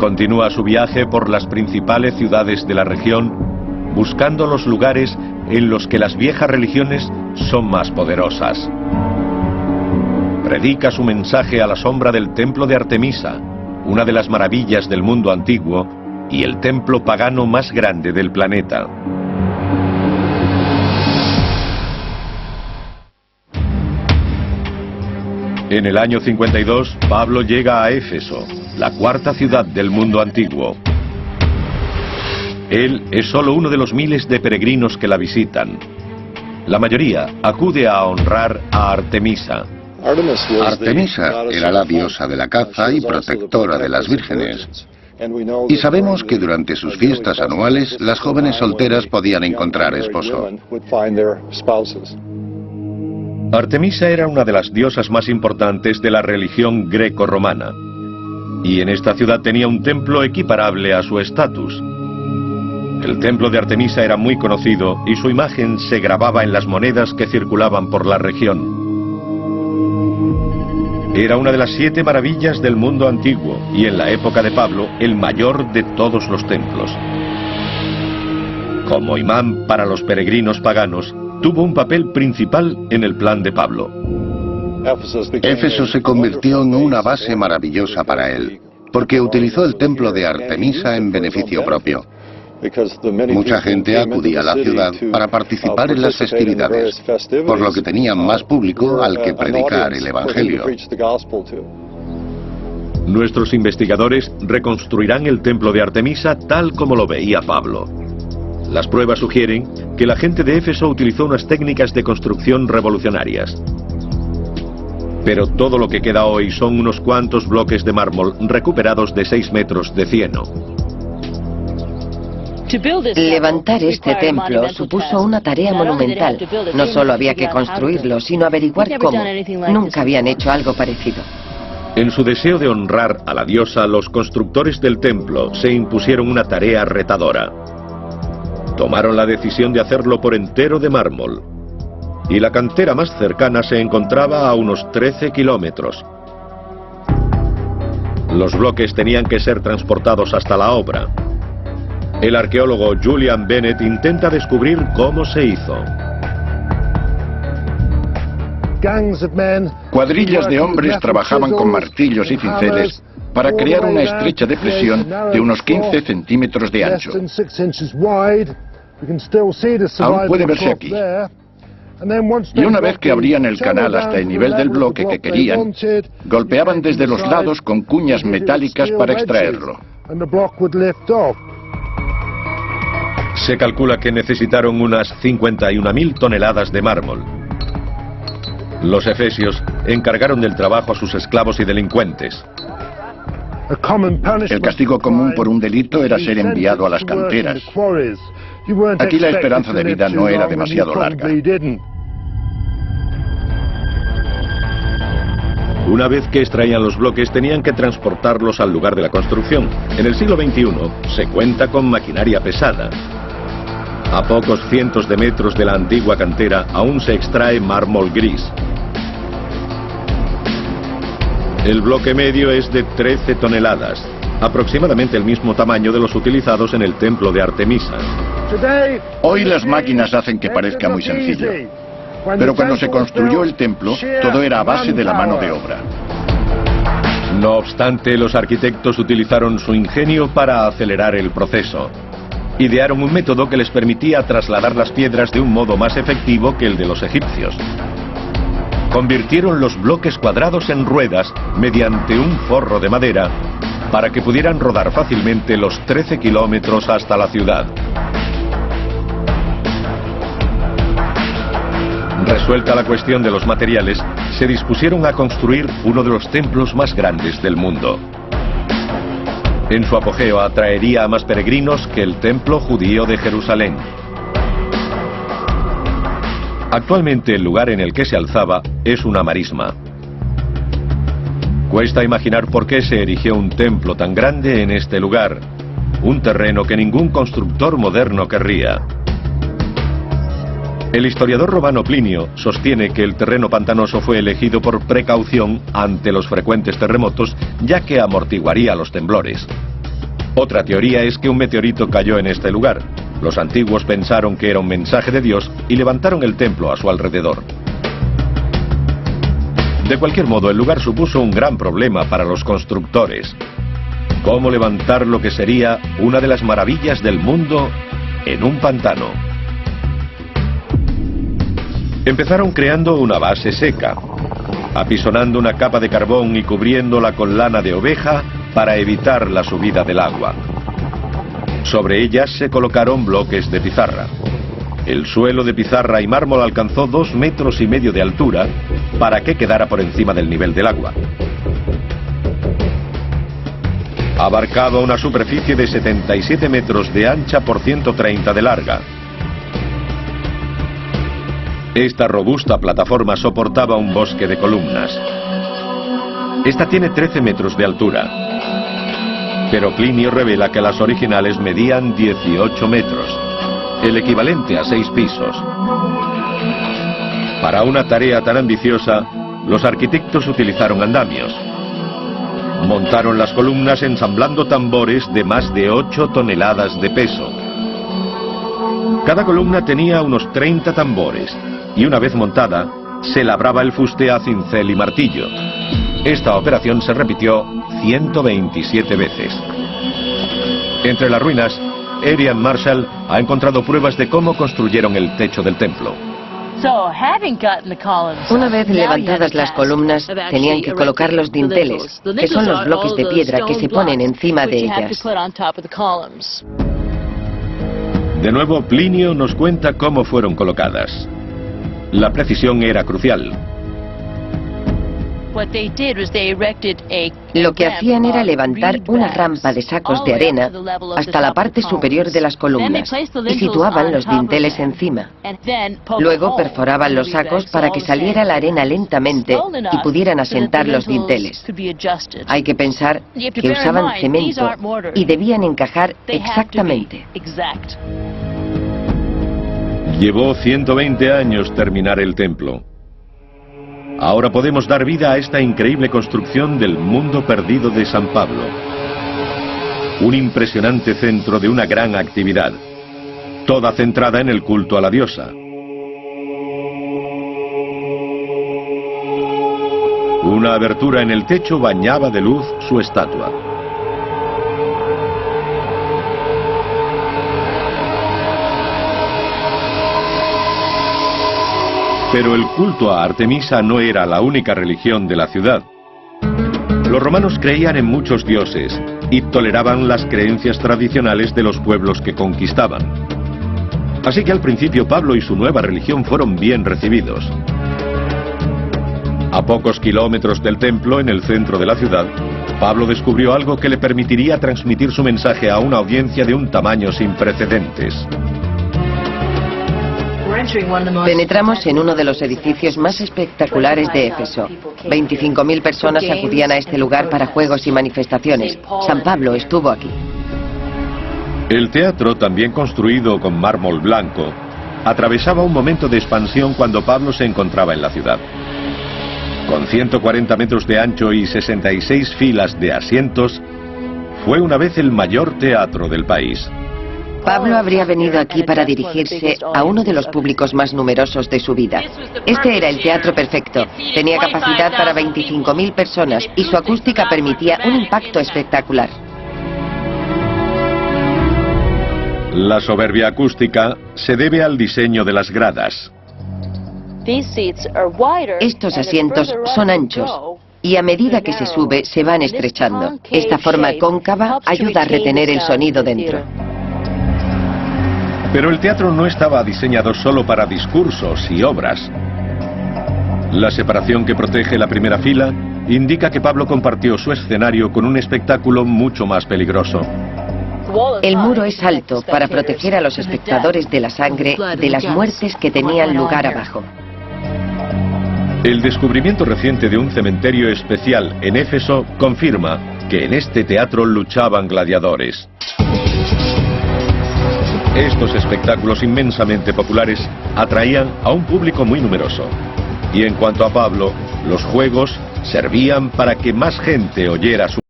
Continúa su viaje por las principales ciudades de la región, buscando los lugares en los que las viejas religiones son más poderosas. Predica su mensaje a la sombra del templo de Artemisa, una de las maravillas del mundo antiguo y el templo pagano más grande del planeta. En el año 52, Pablo llega a Éfeso, la cuarta ciudad del mundo antiguo. Él es solo uno de los miles de peregrinos que la visitan. La mayoría acude a honrar a Artemisa. Artemisa era la diosa de la caza y protectora de las vírgenes. Y sabemos que durante sus fiestas anuales las jóvenes solteras podían encontrar esposo. Artemisa era una de las diosas más importantes de la religión greco-romana. Y en esta ciudad tenía un templo equiparable a su estatus. El templo de Artemisa era muy conocido y su imagen se grababa en las monedas que circulaban por la región. Era una de las 7 maravillas del mundo antiguo y en la época de Pablo el mayor de todos los templos. Como imán para los peregrinos paganos, tuvo un papel principal en el plan de Pablo. Éfeso se convirtió en una base maravillosa para él, porque utilizó el templo de Artemisa en beneficio propio. Mucha gente acudía a la ciudad para participar en las festividades, por lo que tenían más público al que predicar el Evangelio. Nuestros investigadores reconstruirán el templo de Artemisa tal como lo veía Pablo. Las pruebas sugieren que la gente de Éfeso utilizó unas técnicas de construcción revolucionarias. Pero todo lo que queda hoy son unos cuantos bloques de mármol recuperados de 6 metros de cieno. Levantar este templo supuso una tarea monumental. No solo había que construirlo, sino averiguar cómo. Nunca habían hecho algo parecido. En su deseo de honrar a la diosa, los constructores del templo se impusieron una tarea retadora. Tomaron la decisión de hacerlo por entero de mármol. Y la cantera más cercana se encontraba a unos 13 kilómetros. Los bloques tenían que ser transportados hasta la obra. El arqueólogo Julian Bennett intenta descubrir cómo se hizo. Cuadrillas de hombres trabajaban con martillos y cinceles para crear una estrecha depresión de unos 15 centímetros de ancho. Aún puede verse aquí. Y una vez que abrían el canal hasta el nivel del bloque que querían, golpeaban desde los lados con cuñas metálicas para extraerlo. Se calcula que necesitaron unas 51.000 toneladas de mármol. Los efesios encargaron del trabajo a sus esclavos y delincuentes. El castigo común por un delito era ser enviado a las canteras. Aquí la esperanza de vida no era demasiado larga. Una vez que extraían los bloques, tenían que transportarlos al lugar de la construcción. En el siglo XXI se cuenta con maquinaria pesada. A pocos cientos de metros de la antigua cantera aún se extrae mármol gris. El bloque medio es de 13 toneladas, aproximadamente el mismo tamaño de los utilizados en el templo de Artemisa. Hoy las máquinas hacen que parezca muy sencillo, pero cuando se construyó el templo, todo era a base de la mano de obra. No obstante, los arquitectos utilizaron su ingenio para acelerar el proceso. Idearon un método que les permitía trasladar las piedras de un modo más efectivo que el de los egipcios. Convirtieron los bloques cuadrados en ruedas mediante un forro de madera para que pudieran rodar fácilmente los 13 kilómetros hasta la ciudad. Resuelta la cuestión de los materiales, se dispusieron a construir uno de los templos más grandes del mundo. En su apogeo atraería a más peregrinos que el templo judío de Jerusalén. Actualmente el lugar en el que se alzaba es una marisma. Cuesta imaginar por qué se erigió un templo tan grande en este lugar, un terreno que ningún constructor moderno querría. El historiador romano Plinio sostiene que el terreno pantanoso fue elegido por precaución ante los frecuentes terremotos, ya que amortiguaría los temblores. Otra teoría es que un meteorito cayó en este lugar. Los antiguos pensaron que era un mensaje de Dios y levantaron el templo a su alrededor. De cualquier modo, el lugar supuso un gran problema para los constructores. ¿Cómo levantar lo que sería una de las maravillas del mundo en un pantano? Empezaron creando una base seca, apisonando una capa de carbón y cubriéndola con lana de oveja para evitar la subida del agua. Sobre ellas se colocaron bloques de pizarra. El suelo de pizarra y mármol alcanzó 2,5 metros de altura para que quedara por encima del nivel del agua. Abarcaba una superficie de 77 metros de ancha por 130 de larga. Esta robusta plataforma soportaba un bosque de columnas. Esta tiene 13 metros de altura, pero Plinio revela que las originales medían 18 metros, el equivalente a 6 pisos. Para una tarea tan ambiciosa, los arquitectos utilizaron andamios. Montaron las columnas ensamblando tambores de más de 8 toneladas de peso. Cada columna tenía unos 30 tambores, y una vez montada, se labraba el fuste a cincel y martillo. Esta operación se repitió 127 veces. Entre las ruinas, Adrian Marshall ha encontrado pruebas de cómo construyeron el techo del templo. Una vez levantadas las columnas, tenían que colocar los dinteles, que son los bloques de piedra que se ponen encima de ellas. De nuevo, Plinio nos cuenta cómo fueron colocadas. La precisión era crucial. Lo que hacían era levantar una rampa de sacos de arena hasta la parte superior de las columnas y situaban los dinteles encima. Luego perforaban los sacos para que saliera la arena lentamente y pudieran asentar los dinteles. Hay que pensar que usaban cemento y debían encajar exactamente. Llevó 120 años terminar el templo. Ahora podemos dar vida a esta increíble construcción del mundo perdido de San Pablo. Un impresionante centro de una gran actividad, toda centrada en el culto a la diosa. Una abertura en el techo bañaba de luz su estatua. Pero el culto a Artemisa no era la única religión de la ciudad. Los romanos creían en muchos dioses y toleraban las creencias tradicionales de los pueblos que conquistaban. Así que al principio Pablo y su nueva religión fueron bien recibidos. A pocos kilómetros del templo, en el centro de la ciudad, Pablo descubrió algo que le permitiría transmitir su mensaje a una audiencia de un tamaño sin precedentes. Penetramos en uno de los edificios más espectaculares de Éfeso. 25.000 personas acudían a este lugar para juegos y manifestaciones. San Pablo estuvo aquí. El teatro, también construido con mármol blanco, atravesaba un momento de expansión cuando Pablo se encontraba en la ciudad. Con 140 metros de ancho y 66 filas de asientos, fue una vez el mayor teatro del país. Pablo habría venido aquí para dirigirse a uno de los públicos más numerosos de su vida. Este era el teatro perfecto. Tenía capacidad para 25.000 personas y su acústica permitía un impacto espectacular. La soberbia acústica se debe al diseño de las gradas. Estos asientos son anchos y a medida que se sube se van estrechando. Esta forma cóncava ayuda a retener el sonido dentro. Pero el teatro no estaba diseñado solo para discursos y obras. La separación que protege la primera fila indica que Pablo compartió su escenario con un espectáculo mucho más peligroso. El muro es alto para proteger a los espectadores de la sangre de las muertes que tenían lugar abajo. El descubrimiento reciente de un cementerio especial en Éfeso confirma que en este teatro luchaban gladiadores. Estos espectáculos inmensamente populares atraían a un público muy numeroso. Y en cuanto a Pablo, los juegos servían para que más gente oyera su